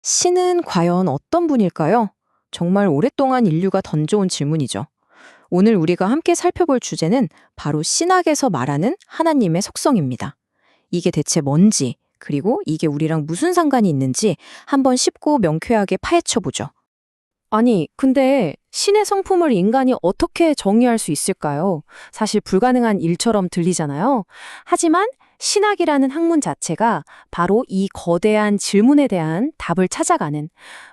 신은 과연 어떤 분일까요? 정말 오랫동안 인류가 던져온 질문이죠. 오늘 우리가 함께 살펴볼 주제는 바로 신학에서 말하는 하나님의 속성입니다. 이게 대체 뭔지, 그리고 이게 우리랑 무슨 상관이 있는지 한번 쉽고 명쾌하게 파헤쳐 보죠. 아니, 근데 신의 성품을 인간이 어떻게 정의할 수 있을까요? 사실 불가능한 일처럼 들리잖아요. 하지만 신학이라는 학문 자체가 바로 이 거대한 질문에 대한 답을 찾아가는,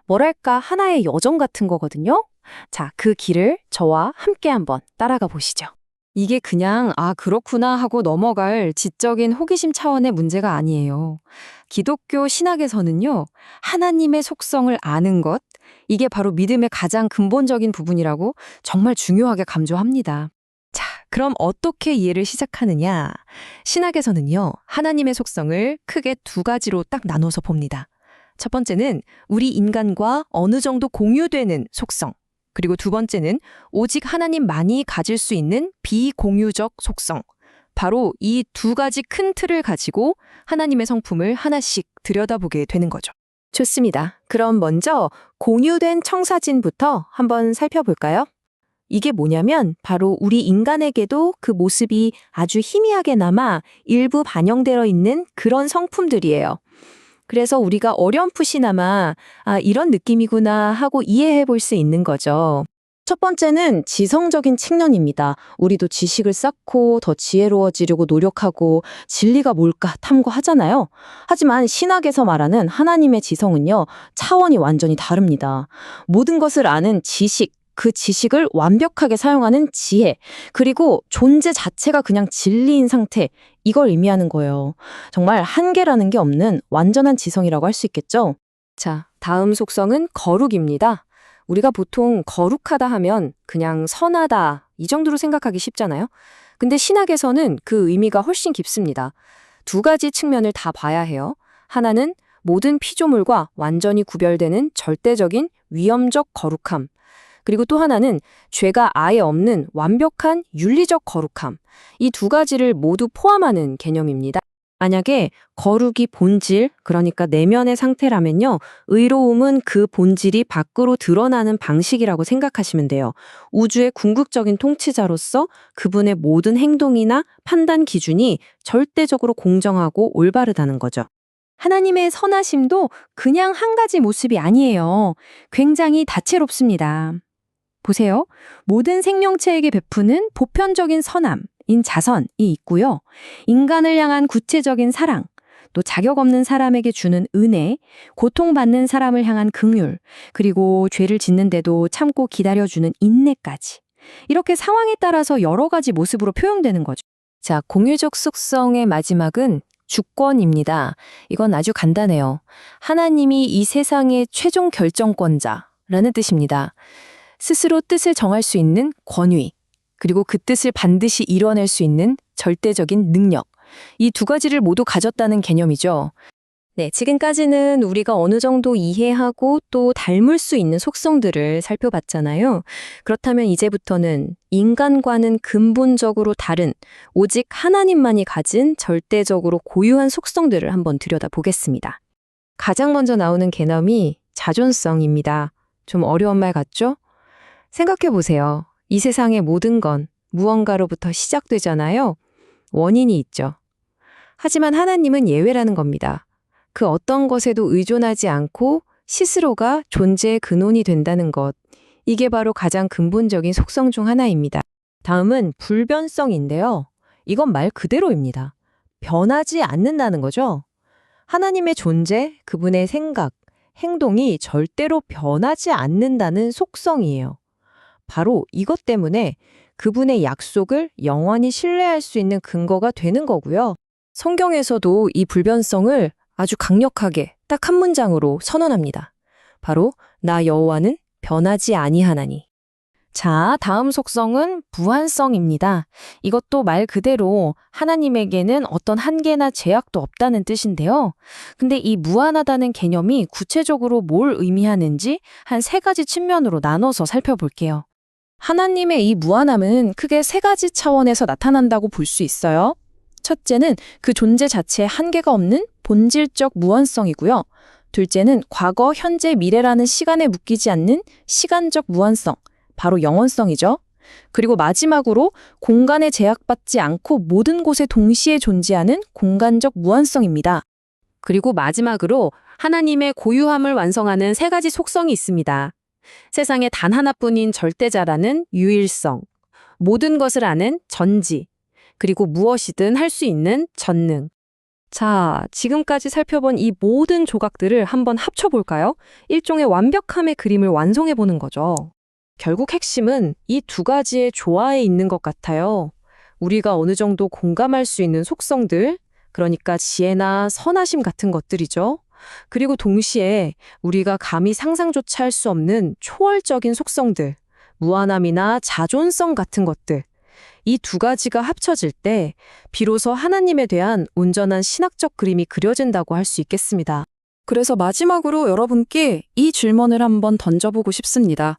뭐랄까, 하나의 여정 같은 거거든요. 자, 그 길을 저와 함께 한번 따라가 보시죠. 이게 그냥, 아, 그렇구나 하고 넘어갈 지적인 호기심 차원의 문제가 아니에요. 기독교 신학에서는요, 하나님의 속성을 아는 것, 이게 바로 믿음의 가장 근본적인 부분이라고 정말 중요하게 강조합니다. 자, 그럼 어떻게 이해를 시작하느냐? 신학에서는요, 하나님의 속성을 크게 두 가지로 딱 나눠서 봅니다. 첫 번째는 우리 인간과 어느 정도 공유되는 속성. 그리고 두 번째는 오직 하나님만이 가질 수 있는 비공유적 속성. 바로 이 두 가지 큰 틀을 가지고 하나님의 성품을 하나씩 들여다보게 되는 거죠. 좋습니다. 그럼 먼저 공유된 청사진부터 한번 살펴볼까요? 이게 뭐냐면 바로 우리 인간에게도 그 모습이 아주 희미하게 남아 일부 반영되어 있는 그런 성품들이에요. 그래서 우리가 어렴풋이나마 이런 느낌이구나 하고 이해해 볼 수 있는 거죠. 첫 번째는 지성적인 측면입니다. 우리도 지식을 쌓고 더 지혜로워지려고 노력하고 진리가 뭘까 탐구하잖아요. 하지만 신학에서 말하는 하나님의 지성은요, 차원이 완전히 다릅니다. 모든 것을 아는 지식, 그 지식을 완벽하게 사용하는 지혜, 그리고 존재 자체가 그냥 진리인 상태, 이걸 의미하는 거예요. 정말 한계라는 게 없는 완전한 지성이라고 할 수 있겠죠? 자, 다음 속성은 거룩입니다. 우리가 보통 거룩하다 하면 그냥 선하다, 이 정도로 생각하기 쉽잖아요. 근데 신학에서는 그 의미가 훨씬 깊습니다. 두 가지 측면을 다 봐야 해요. 하나는 모든 피조물과 완전히 구별되는 절대적인 위엄적 거룩함. 그리고 또 하나는 죄가 아예 없는 완벽한 윤리적 거룩함. 이 두 가지를 모두 포함하는 개념입니다. 만약에 거룩이 본질, 그러니까 내면의 상태라면요, 의로움은 그 본질이 밖으로 드러나는 방식이라고 생각하시면 돼요. 우주의 궁극적인 통치자로서 그분의 모든 행동이나 판단 기준이 절대적으로 공정하고 올바르다는 거죠. 하나님의 선하심도 그냥 한 가지 모습이 아니에요. 굉장히 다채롭습니다. 보세요. 모든 생명체에게 베푸는 보편적인 선함인 자선이 있고요. 인간을 향한 구체적인 사랑, 또 자격 없는 사람에게 주는 은혜, 고통받는 사람을 향한 긍휼, 그리고 죄를 짓는데도 참고 기다려주는 인내까지. 이렇게 상황에 따라서 여러 가지 모습으로 표현되는 거죠. 자, 공유적 속성의 마지막은 주권입니다. 이건 아주 간단해요. 하나님이 이 세상의 최종 결정권자라는 뜻입니다. 스스로 뜻을 정할 수 있는 권위, 그리고 그 뜻을 반드시 이뤄낼 수 있는 절대적인 능력. 이 두 가지를 모두 가졌다는 개념이죠. 네, 지금까지는 우리가 어느 정도 이해하고 또 닮을 수 있는 속성들을 살펴봤잖아요. 그렇다면 이제부터는 인간과는 근본적으로 다른 오직 하나님만이 가진 절대적으로 고유한 속성들을 한번 들여다보겠습니다. 가장 먼저 나오는 개념이 자존성입니다. 좀 어려운 말 같죠? 생각해 보세요. 이 세상의 모든 건 무언가로부터 시작되잖아요. 원인이 있죠. 하지만 하나님은 예외라는 겁니다. 그 어떤 것에도 의존하지 않고 스스로가 존재의 근원이 된다는 것. 이게 바로 가장 근본적인 속성 중 하나입니다. 다음은 불변성인데요. 이건 말 그대로입니다. 변하지 않는다는 거죠. 하나님의 존재, 그분의 생각, 행동이 절대로 변하지 않는다는 속성이에요. 바로 이것 때문에 그분의 약속을 영원히 신뢰할 수 있는 근거가 되는 거고요. 성경에서도 이 불변성을 아주 강력하게 딱 한 문장으로 선언합니다. 바로 나 여호와는 변하지 아니하나니. 자, 다음 속성은 무한성입니다. 이것도 말 그대로 하나님에게는 어떤 한계나 제약도 없다는 뜻인데요. 근데 이 무한하다는 개념이 구체적으로 뭘 의미하는지 한 세 가지 측면으로 나눠서 살펴볼게요. 하나님의 이 무한함은 크게 세 가지 차원에서 나타난다고 볼 수 있어요. 첫째는 그 존재 자체에 한계가 없는 본질적 무한성이고요. 둘째는 과거, 현재, 미래라는 시간에 묶이지 않는 시간적 무한성, 바로 영원성이죠. 그리고 마지막으로 공간에 제약받지 않고 모든 곳에 동시에 존재하는 공간적 무한성입니다. 그리고 마지막으로 하나님의 고유함을 완성하는 세 가지 속성이 있습니다. 세상에 단 하나뿐인 절대자라는 유일성, 모든 것을 아는 전지, 그리고 무엇이든 할 수 있는 전능. 자, 지금까지 살펴본 이 모든 조각들을 한번 합쳐볼까요? 일종의 완벽함의 그림을 완성해보는 거죠. 결국 핵심은 이 두 가지의 조화에 있는 것 같아요. 우리가 어느 정도 공감할 수 있는 속성들, 그러니까 지혜나 선하심 같은 것들이죠. 그리고 동시에 우리가 감히 상상조차 할 수 없는 초월적인 속성들, 무한함이나 자존성 같은 것들. 이 두 가지가 합쳐질 때 비로소 하나님에 대한 온전한 신학적 그림이 그려진다고 할 수 있겠습니다. 그래서 마지막으로 여러분께 이 질문을 한번 던져보고 싶습니다.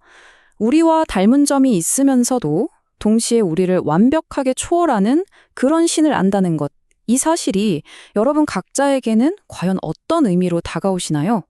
우리와 닮은 점이 있으면서도 동시에 우리를 완벽하게 초월하는 그런 신을 안다는 것, 이 사실이 여러분 각자에게는 과연 어떤 의미로 다가오시나요?